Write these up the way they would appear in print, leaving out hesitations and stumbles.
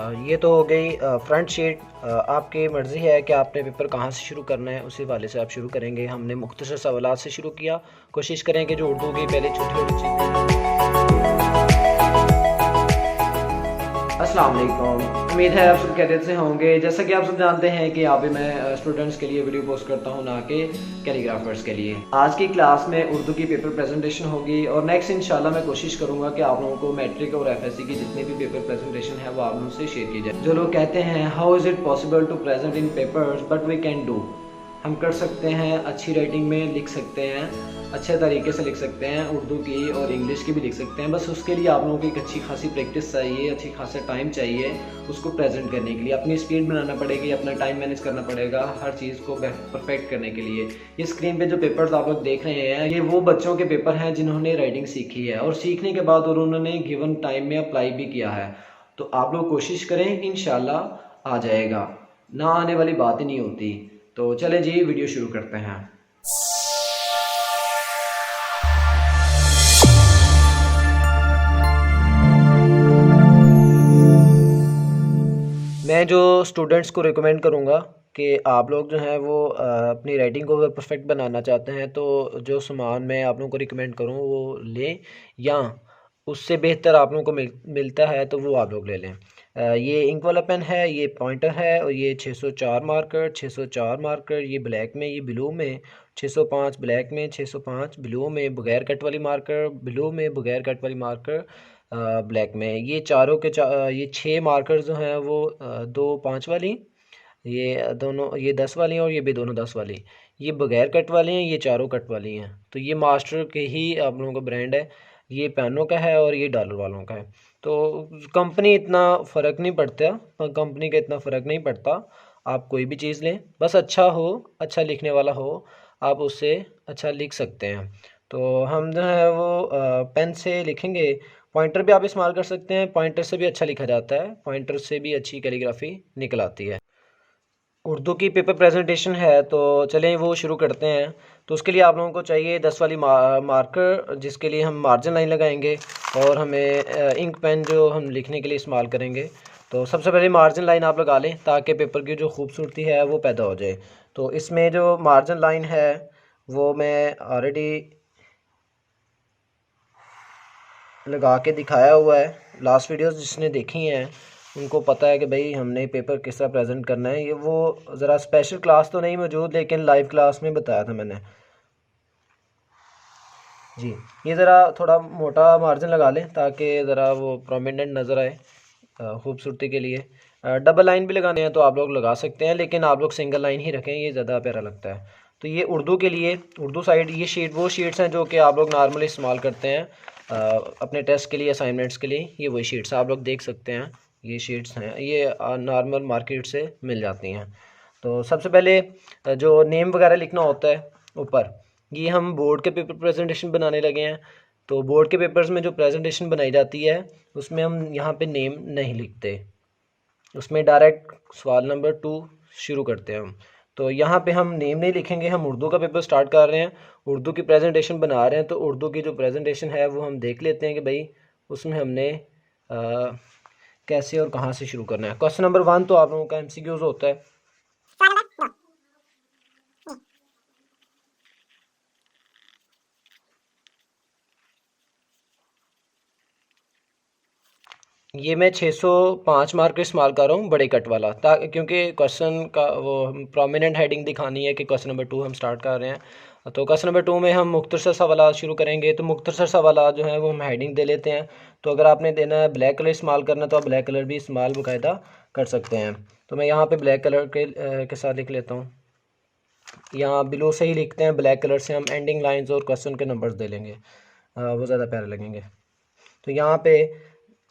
ये तो हो गई फ्रंट शीट। आपकी मर्ज़ी है कि आपने पेपर कहाँ से शुरू करना है, उसी वाले से आप शुरू करेंगे। हमने मुख्तसर सवालात से शुरू किया। कोशिश करें कि जो उर्दू की पहले छोटी छोटी चीज़ें। अस्सलाम वालेकुम, उम्मीद है आप सब खैरियत से होंगे। जैसा कि आप सब जानते हैं कि यहाँ पे मैं स्टूडेंट्स के लिए वीडियो पोस्ट करता हूँ, ना कि कैलीग्राफर्स के लिए। आज की क्लास में उर्दू की पेपर प्रेजेंटेशन होगी और नेक्स्ट इंशाल्लाह मैं कोशिश करूँगा कि आप लोगों को मैट्रिक और एफएससी की जितनी भी पेपर प्रेजेंटेशन है वो आप लोगों से शेयर की जाए। जो लोग कहते हैं how is it possible to present in papers but we can do, हम कर सकते हैं, अच्छी राइटिंग में लिख सकते हैं, अच्छे तरीके से लिख सकते हैं, उर्दू की और इंग्लिश की भी लिख सकते हैं। बस उसके लिए आप लोगों की एक अच्छी खासी प्रैक्टिस चाहिए, अच्छी खासा टाइम चाहिए उसको प्रेजेंट करने के लिए। अपनी स्पीड बनाना पड़ेगी, अपना टाइम मैनेज करना पड़ेगा हर चीज़ को परफेक्ट करने के लिए। ये स्क्रीन पे जो पेपर्स आप लोग देख रहे हैं ये वो बच्चों के पेपर हैं जिन्होंने राइटिंग सीखी है और सीखने के बाद और उन्होंने गिवन टाइम में अप्लाई भी किया है। तो आप लोग कोशिश करें, इंशाल्लाह आ जाएगा, ना आने वाली बात ही नहीं होती। तो चले जी वीडियो शुरू करते हैं। मैं जो स्टूडेंट्स को रिकमेंड करूँगा कि आप लोग जो हैं वो अपनी राइटिंग को अगर परफेक्ट बनाना चाहते हैं तो जो सामान मैं आप लोगों को रिकमेंड करूँ वो लें, या उससे बेहतर आप लोगों को मिलता है तो वो आप लोग ले लें। ये इंक वाला पेन है, ये पॉइंटर है और ये 604 मार्कर, 604 मार्कर ये ब्लैक में, ये ब्लू में, 605 ब्लैक में, 605 ब्लू में, बगैर कट वाली मार्कर ब्लू में, बगैर कट वाली मार्कर ब्लैक में। ये चारों के ये 6 मार्कर जो हैं वो दो 5 वाली, ये दोनों, ये 10 वाली हैं और ये भी दोनों 10 वाली। ये बगैर कट वाली हैं, ये चारों कट वाली हैं। तो ये मास्टर के ही आप लोगों का ब्रांड है, ये पेनों का है और ये डॉलर वालों का है। तो कंपनी इतना फ़र्क नहीं पड़ता, कंपनी का इतना फ़र्क नहीं पड़ता। आप कोई भी चीज़ लें, बस अच्छा हो, अच्छा लिखने वाला हो, आप उससे अच्छा लिख सकते हैं। तो हम जो है वो पेन से लिखेंगे। पॉइंटर भी आप इस्तेमाल कर सकते हैं, पॉइंटर से भी अच्छा लिखा जाता है, पॉइंटर से भी अच्छी कैलीग्राफी निकल आती है। उर्दू की पेपर प्रेजेंटेशन है तो चलें वो शुरू करते हैं। तो उसके लिए आप लोगों को चाहिए 10 वाली मार्कर, जिसके लिए हम मार्जिन लाइन लगाएंगे, और हमें इंक पेन जो हम लिखने के लिए इस्तेमाल करेंगे। तो सबसे पहले मार्जिन लाइन आप लगा लें ताकि पेपर की जो खूबसूरती है वो पैदा हो जाए। तो इसमें जो मार्जिन लाइन है वो मैं ऑलरेडी लगा के दिखाया हुआ है। लास्ट वीडियोस जिसने देखी हैं उनको पता है कि भाई हमने पेपर किस तरह प्रेजेंट करना है। ये वो ज़रा स्पेशल क्लास तो नहीं मौजूद, लेकिन लाइव क्लास में बताया था मैंने जी। ये ज़रा थोड़ा मोटा मार्जिन लगा लें ताकि ज़रा वो प्रोमिनेंट नज़र आए खूबसूरती के लिए। डबल लाइन भी लगाने हैं तो आप लोग लगा सकते हैं, लेकिन आप लोग सिंगल लाइन ही रखें, ये ज़्यादा प्यारा लगता है। तो ये उर्दू के लिए, उर्दू साइड, ये शीट वो शीट्स हैं जो कि आप लोग नॉर्मली इस्तेमाल करते हैं अपने टेस्ट के लिए, असाइनमेंट्स के लिए। ये वही शीट्स आप लोग देख सकते हैं, ये शीट्स हैं, ये नॉर्मल मार्केट से मिल जाती हैं। तो सबसे पहले जो नेम वगैरह लिखना होता है ऊपर, ये हम बोर्ड के पेपर प्रेजेंटेशन बनाने लगे हैं। तो बोर्ड के पेपर्स में जो प्रेजेंटेशन बनाई जाती है उसमें हम यहाँ पे नेम नहीं लिखते, उसमें डायरेक्ट सवाल नंबर 2 शुरू करते हैं हम। तो यहाँ पे हम नेम नहीं लिखेंगे, हम उर्दू का पेपर स्टार्ट कर रहे हैं, उर्दू की प्रेजेंटेशन बना रहे हैं। तो उर्दू की जो प्रेजेंटेशन है वो हम देख लेते हैं कि भाई उसमें हमने कैसे और कहाँ से शुरू करना है। क्वेश्चन नंबर 1 तो आप लोगों का MCQs होता है। ये मैं 605 मार्क का इस्तेमाल कर रहा हूँ, बड़े कट वाला, ताकि क्योंकि क्वेश्चन का वो प्रोमिनेंट हेडिंग दिखानी है कि क्वेश्चन नंबर 2 हम स्टार्ट कर रहे हैं। तो क्वेश्चन नंबर 2 में हम मुख्तसर सवालात शुरू करेंगे। तो मुख्तसर सवालात जो है वो हम हेडिंग दे लेते हैं। तो अगर आपने देना है ब्लैक कलर इस्तेमाल करना तो आप ब्लैक कलर भी इस्तेमाल बाकायदा कर सकते हैं। तो मैं यहाँ पर ब्लैक कलर के साथ लिख लेता हूँ। यहाँ बिलो से ही लिखते हैं, ब्लैक कलर से हम एंडिंग लाइन्स और क्वेश्चन के नंबर्स दे लेंगे, वो ज़्यादा प्यारे लगेंगे। तो यहाँ पे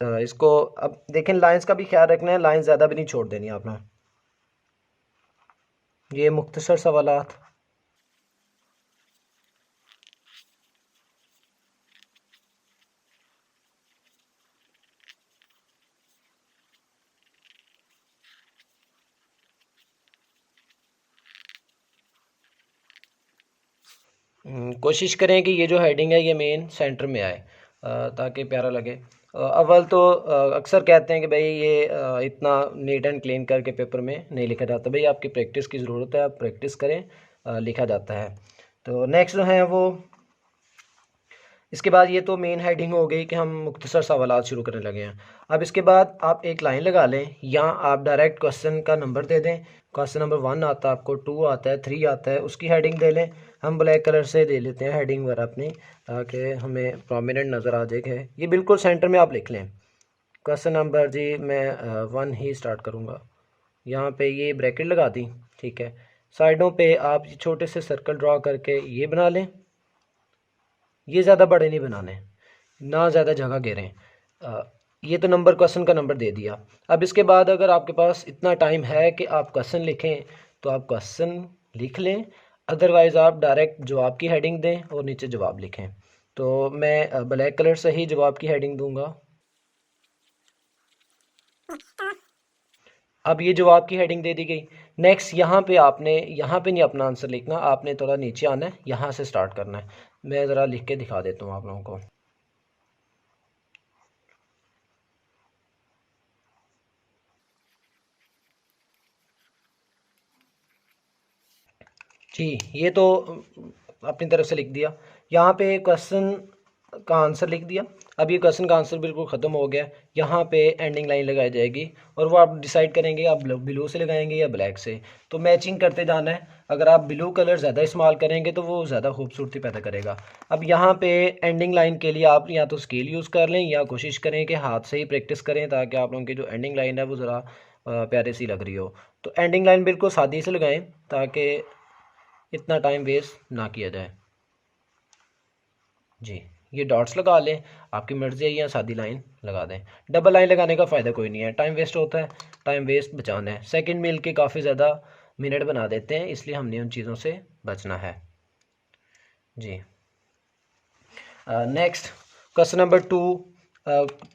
इसको अब देखें, लाइंस का भी ख्याल रखना है, लाइंस ज़्यादा भी नहीं छोड़ देनी आपने। ये मुख्तसर सवालात। कोशिश करें कि ये जो हेडिंग है ये मेन सेंटर में आए ताकि प्यारा लगे। अव्वल तो अक्सर कहते हैं कि भाई ये इतना नीट एंड क्लीन करके पेपर में नहीं लिखा जाता। भाई आपकी प्रैक्टिस की ज़रूरत है, आप प्रैक्टिस करें, लिखा जाता है। तो नेक्स्ट जो है वो, इसके बाद ये तो मेन हेडिंग हो गई कि हम मुख्तसर सवालात शुरू करने लगे हैं। अब इसके बाद आप एक लाइन लगा लें या आप डायरेक्ट क्वेश्चन का नंबर दे दें। क्वेश्चन नंबर 1 आता है आपको, 2 आता है, 3 आता है, उसकी हेडिंग दे लें। हम ब्लैक कलर से दे लेते हैं हेडिंग वगैरह अपनी, ताकि हमें प्रोमिनेंट नज़र आ जाए। ये बिल्कुल सेंटर में आप लिख लें। क्वेश्चन नंबर जी मैं 1 ही स्टार्ट करूँगा। यहाँ पे ये ब्रैकेट लगा दी, ठीक है। साइडों पे आप छोटे से सर्कल ड्रा करके ये बना लें। ये ज़्यादा बड़े नहीं बनाने, ना ज़्यादा जगह घेरें। ये तो नंबर, क्वेश्चन का नंबर दे दिया। अब इसके बाद अगर आपके पास इतना टाइम है कि आप क्वेश्चन लिखें तो आप क्वेश्चन लिख लें, अदरवाइज़ आप डायरेक्ट जवाब की हेडिंग दें और नीचे जवाब लिखें। तो मैं ब्लैक कलर से ही जवाब की हेडिंग दूंगा। अब ये जवाब की हेडिंग दे दी गई। नेक्स्ट यहाँ पे आपने, यहाँ पे नहीं अपना आंसर लिखना, आपने थोड़ा नीचे आना है, यहाँ से स्टार्ट करना है। मैं ज़रा लिख के दिखा देता हूँ आप लोगों को। जी, ये तो अपनी तरफ से लिख दिया। यहाँ पे क्वेश्चन का आंसर लिख दिया। अब ये क्वेश्चन का आंसर बिल्कुल ख़त्म हो गया। यहाँ पे एंडिंग लाइन लगाई जाएगी और वो आप डिसाइड करेंगे आप ब्लू से लगाएंगे या ब्लैक से। तो मैचिंग करते जाना है। अगर आप ब्लू कलर ज़्यादा इस्तेमाल करेंगे तो वो ज़्यादा खूबसूरती पैदा करेगा। अब यहाँ पे एंडिंग लाइन के लिए आप या तो स्केल यूज़ कर लें या कोशिश करें कि हाथ से ही प्रैक्टिस करें, ताकि आप लोगों की जो एंडिंग लाइन है वो ज़रा प्यारे सी लग रही हो। तो एंडिंग लाइन बिल्कुल सादी से लगाएं ताकि इतना टाइम वेस्ट ना किया जाए। जी, ये डॉट्स लगा लें, आपकी मर्ज़ी है, या सादी लाइन लगा दें। डबल लाइन लगाने का फ़ायदा कोई नहीं है, टाइम वेस्ट होता है, टाइम वेस्ट बचाना है। सेकंड मिल के काफ़ी ज़्यादा मिनट बना देते हैं, इसलिए हमने उन चीज़ों से बचना है। जी, नेक्स्ट क्वेश्चन नंबर 2,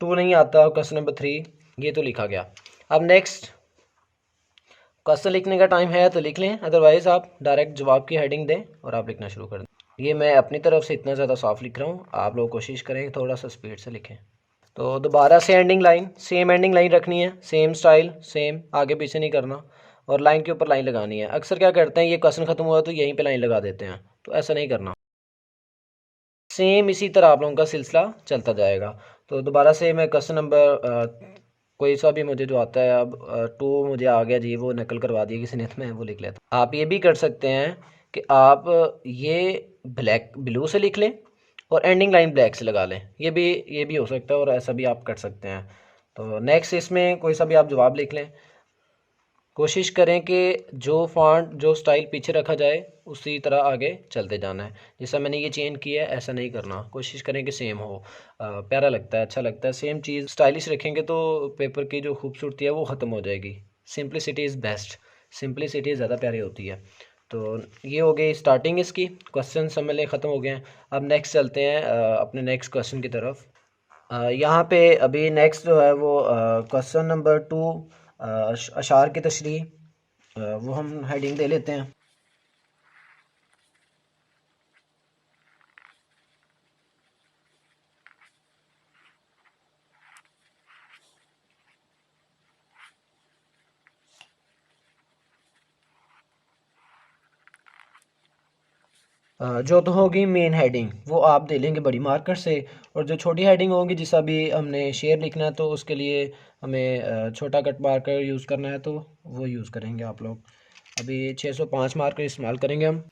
2 नहीं आता, क्वेश्चन नंबर 3 ये तो लिखा गया। अब नेक्स्ट क्वेश्चन लिखने का टाइम है तो लिख लें, अदरवाइज़ आप डायरेक्ट जवाब की हेडिंग दें और आप लिखना शुरू कर दें। ये मैं अपनी तरफ से इतना ज़्यादा साफ लिख रहा हूँ, आप लोग कोशिश करें थोड़ा सा स्पीड से लिखें। तो दोबारा से ending line, same ending line रखनी है, सेम स्टाइल, सेम, आगे पीछे नहीं करना, और लाइन के ऊपर लाइन लगानी है। अक्सर क्या करते हैं, ये क्वेश्चन ख़त्म हुआ तो यहीं पे लाइन लगा देते हैं, तो ऐसा नहीं करना। सेम इसी तरह आप लोगों का सिलसिला चलता जाएगा। तो दोबारा से मैं क्वेश्चन नंबर कोई सा भी मुझे जो आता है, अब 2 मुझे आ गया जी, वो नकल करवा दिया किसी ने, तो मैं वो लिख लेता हूँ। आप ये भी कर सकते हैं कि आप ये ब्लैक ब्लू से लिख लें और एंडिंग लाइन ब्लैक से लगा लें, ये भी हो सकता है, और ऐसा भी आप कर सकते हैं। तो नेक्स्ट इसमें कोई सा भी आप जवाब लिख लें। कोशिश करें कि जो फॉन्ट, जो स्टाइल पीछे रखा जाए उसी तरह आगे चलते जाना है। जैसा मैंने ये चेंज किया है ऐसा नहीं करना, कोशिश करें कि सेम हो। प्यारा लगता है, अच्छा लगता है। सेम चीज़ स्टाइलिश रखेंगे तो पेपर की जो खूबसूरती है वो ख़त्म हो जाएगी। सिंप्लिसिटी इज़ बेस्ट, सिंप्लिसिटी ज़्यादा प्यारी होती है। तो ये हो गई स्टार्टिंग इसकी, क्वेश्चन समझ ख़त्म हो गए हैं। अब नेक्स्ट चलते हैं अपने नेक्स्ट क्वेश्चन की तरफ। यहाँ पे अभी नेक्स्ट जो है वो क्वेश्चन नंबर 2, अशार की तशरीह, वो हम हेडिंग दे लेते हैं। जो तो होगी मेन हेडिंग वो आप दे लेंगे बड़ी मार्कर से, और जो छोटी हेडिंग होगी, जिस अभी हमने शेयर लिखना है तो उसके लिए हमें छोटा कट मार्कर यूज़ करना है, तो वो यूज़ करेंगे आप लोग। अभी 605 मार्कर इस्तेमाल करेंगे हम।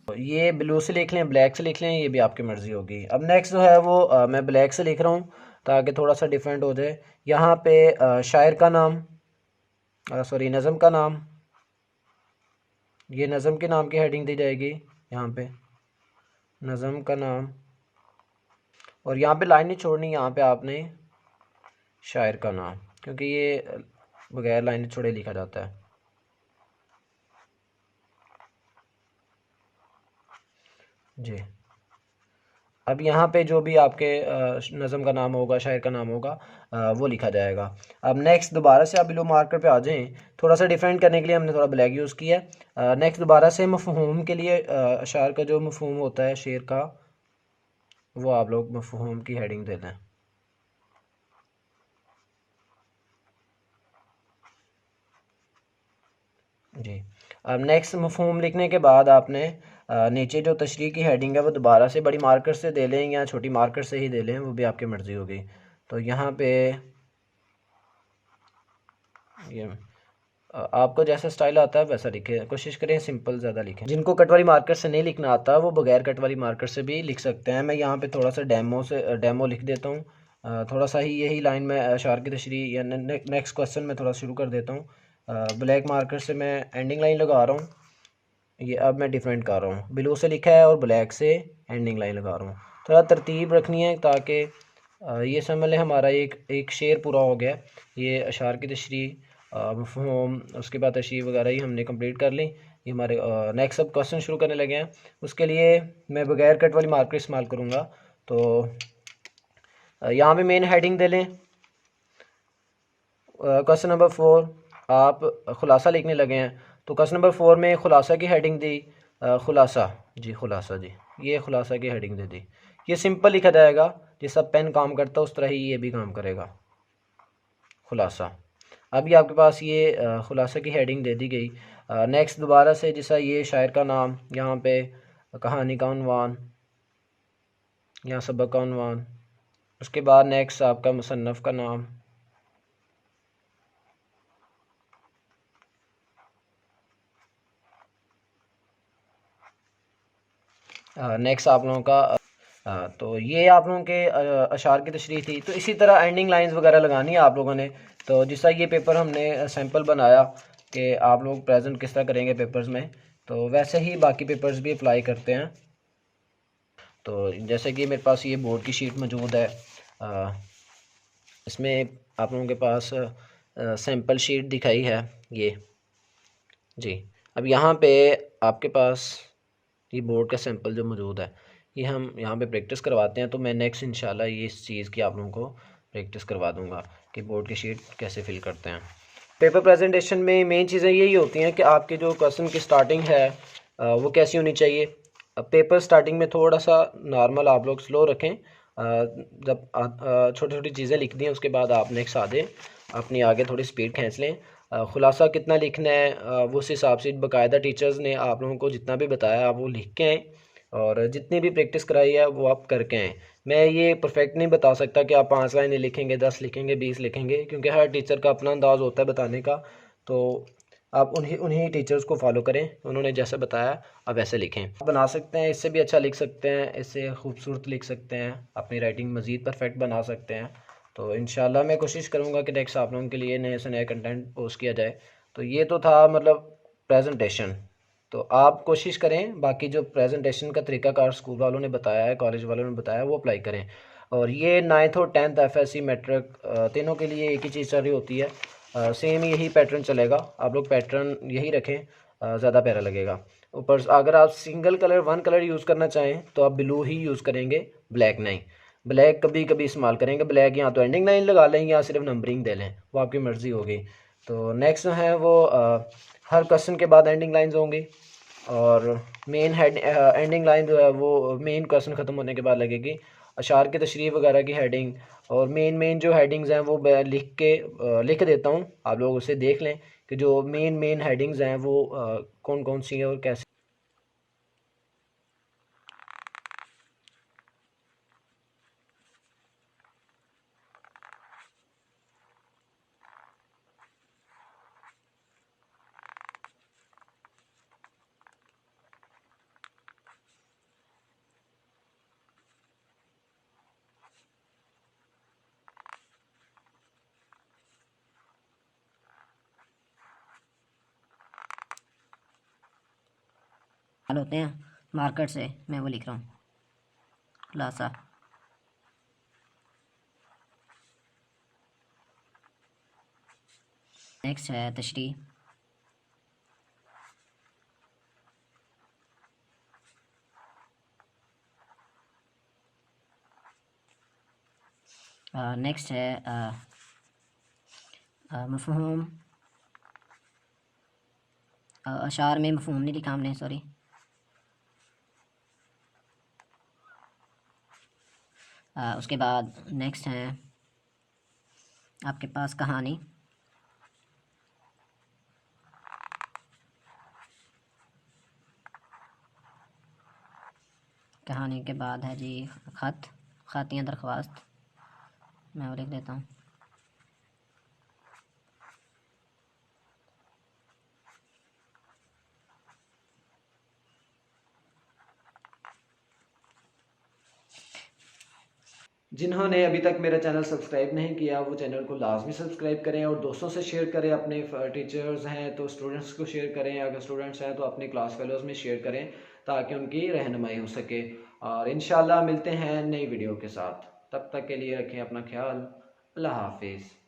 ये ब्लू से लिख लें, ब्लैक से लिख लें, ये भी आपकी मर्ज़ी होगी। अब नेक्स्ट जो है वो मैं ब्लैक से लिख रहा हूँ ताकि थोड़ा सा डिफरेंट हो जाए। यहाँ पे शायर का नाम, सॉरी नज़म का नाम, ये नज़म के नाम की हेडिंग दी जाएगी। यहाँ पे नज़म का नाम, और यहाँ पे लाइन नहीं छोड़नी, यहाँ पे आपने शायर का नाम, क्योंकि ये बगैर लाइन छोड़े लिखा जाता है। जी, अब यहाँ पे जो भी आपके नज़म का नाम होगा, शायर का नाम होगा, वो लिखा जाएगा। अब नेक्स्ट दोबारा से आप बिलो मार्कर पे आ जाएं। थोड़ा सा डिफरेंट करने के लिए हमने थोड़ा ब्लैक यूज़ किया है। नेक्स्ट दोबारा से मफ़हूम के लिए अशार का जो मफ़हूम होता है शेर का, वो आप लोग मफ़हूम की हेडिंग दे दें। जी। अब नेक्स्ट मफ़हूम लिखने के बाद आपने नीचे जो तशरीह की हेडिंग है वो दोबारा से बड़ी मार्कर से दे लें या छोटी मार्कर से ही दे लें, वो भी आपकी मर्ज़ी होगी। तो यहाँ पे ये आपको जैसा स्टाइल आता है वैसा लिखें, कोशिश करें सिंपल ज़्यादा लिखें। जिनको कट वाली मार्कर से नहीं लिखना आता वो बगैर कट वाली मार्कर से भी लिख सकते हैं। मैं यहाँ पे थोड़ा सा डेमो लिख देता हूँ। थोड़ा सा ही यही लाइन में अशार की तशरीह या नेक्स्ट क्वेश्चन में थोड़ा शुरू कर देता हूँ। ब्लैक मार्कर से मैं एंडिंग लाइन लगा रहा हूँ। ये अब मैं डिफरेंट कर रहा हूँ, ब्लू से लिखा है और ब्लैक से एंडिंग लाइन लगा रहा हूँ। थोड़ा तरतीब रखनी है ताकि ये समझ लें हमारा एक एक शेर पूरा हो गया। ये अशार की तशरीह मफ़हूम उसके बाद तशरीह वगैरह ही हमने कंप्लीट कर ली। ये हमारे नेक्स्ट अब क्वेश्चन शुरू करने लगे हैं। उसके लिए मैं बगैर कट वाली मार्कर इस्तेमाल करूँगा। तो यहाँ पे मेन हेडिंग दे लें। क्वेश्चन नंबर 4 आप खुलासा लिखने लगे हैं, तो क्वेश्चन नंबर 4 में खुलासा की हेडिंग दी, खुलासा जी, खुलासा जी, ये खुलासा की हेडिंग दे दी। ये सिंपल लिखा जाएगा, जैसा पेन काम करता है उस तरह ही ये भी काम करेगा, खुलासा। अभी आपके पास ये खुलासा की हेडिंग दे दी गई। नेक्स्ट दोबारा से जैसा ये शायर का नाम, यहाँ पे कहानी का उन्वान या सबक का उन्वान, उसके बाद नेक्स्ट आपका मुसन्नफ़ का नाम, नेक्स्ट आप लोगों का तो ये आप लोगों के अशार की तशरीह थी। तो इसी तरह एंडिंग लाइंस वगैरह लगानी है आप लोगों ने। तो जिस तरह ये पेपर हमने सैंपल बनाया कि आप लोग प्रेजेंट किस तरह करेंगे पेपर्स में, तो वैसे ही बाकी पेपर्स भी अप्लाई करते हैं। तो जैसे कि मेरे पास ये बोर्ड की शीट मौजूद है, इसमें आप लोगों के पास सैंपल शीट दिखाई है ये जी। अब यहाँ पे आपके पास ये बोर्ड का सैंपल जो मौजूद है, ये हम यहाँ पे प्रैक्टिस करवाते हैं। तो मैं नेक्स्ट इंशाल्लाह ये इस चीज़ की आप लोगों को प्रैक्टिस करवा दूँगा कि बोर्ड की शीट कैसे फिल करते हैं। पेपर प्रेजेंटेशन में मेन चीज़ें यही होती हैं कि आपके जो क्वेश्चन की स्टार्टिंग है वो कैसी होनी चाहिए। अब पेपर स्टार्टिंग में थोड़ा सा नॉर्मल आप लोग स्लो रखें। जब छोटी छोटी चीज़ें लिख दी हैं उसके बाद आप नेक्स्ट आ दें, अपनी आगे थोड़ी स्पीड खींच लें। खुलासा कितना लिखना है वो उस हिसाब से बाकायदा टीचर्स ने आप लोगों को जितना भी बताया आप वो लिख के आएँ, और जितनी भी प्रैक्टिस कराई है वो आप करके आएँ। मैं ये परफेक्ट नहीं बता सकता कि आप 5 लाइनें लिखेंगे, 10 लिखेंगे, 20 लिखेंगे, क्योंकि हर टीचर का अपना अंदाज़ होता है बताने का। तो आप उन्हीं उन्हीं टीचर्स को फॉलो करें, उन्होंने जैसे बताया आप वैसे लिखें। आप बना सकते हैं, इससे भी अच्छा लिख सकते हैं, इससे खूबसूरत लिख सकते हैं, अपनी राइटिंग मज़ीद परफेक्ट बना सकते हैं। तो इंशाल्लाह मैं कोशिश करूँगा कि नेक्स्ट आप लोगों के लिए नए से नए कंटेंट पोस्ट किया जाए। तो ये तो था मतलब प्रेजेंटेशन। तो आप कोशिश करें बाकी जो प्रेजेंटेशन का तरीकाकार स्कूल वालों ने बताया है, कॉलेज वालों ने बताया है, वो अप्लाई करें। और ये 9th और 10th एफएससी मैट्रिक तीनों के लिए एक ही चीज़ चल रही होती है। सेम यही पैटर्न चलेगा, आप लोग पैटर्न यही रखें, ज़्यादा प्यारा लगेगा। ऊपर अगर आप single colour one colour use करना चाहें तो आप ब्लू ही यूज़ करेंगे, ब्लैक नहीं। ब्लैक कभी कभी इस्तेमाल करेंगे, ब्लैक या तो एंडिंग लाइन लगा लें या सिर्फ नंबरिंग दे लें, वो आपकी मर्ज़ी होगी। तो नेक्स्ट जो है वो हर क्वेश्चन के बाद एंडिंग लाइंस होंगी, और मेन हेड एंडिंग लाइन जो है वो मेन क्वेश्चन ख़त्म होने के बाद लगेगी। अशार की तशरीह वगैरह की हेडिंग और मेन मेन जो हेडिंग्स हैं वो मैं लिख देता हूँ, आप लोग उसे देख लें कि जो मेन मेन हेडिंग्स हैं वो कौन कौन सी हैं और कैसे। हल होते हैं मार्कर से, मैं वो लिख रहा हूँ खुलासा। नेक्स्ट है तशरीह। नेक्स्ट है मफ़हूम, अशार में मफ़हूम नहीं लिखा हमने, सॉरी। उसके बाद नेक्स्ट है आपके पास कहानी। कहानी के बाद है जी ख़त या दरख्वास्त, मैं वो लिख देता हूँ। जिन्होंने अभी तक मेरा चैनल सब्सक्राइब नहीं किया वो चैनल को लाजमी सब्सक्राइब करें और दोस्तों से शेयर करें। अपने टीचर्स हैं तो स्टूडेंट्स को शेयर करें, अगर स्टूडेंट्स हैं तो अपने क्लास फेलोज़ में शेयर करें ताकि उनकी रहनुमाई हो सके। और इंशाल्लाह मिलते हैं नई वीडियो के साथ, तब तक के लिए रखें अपना ख्याल। अल्लाह हाफिज़।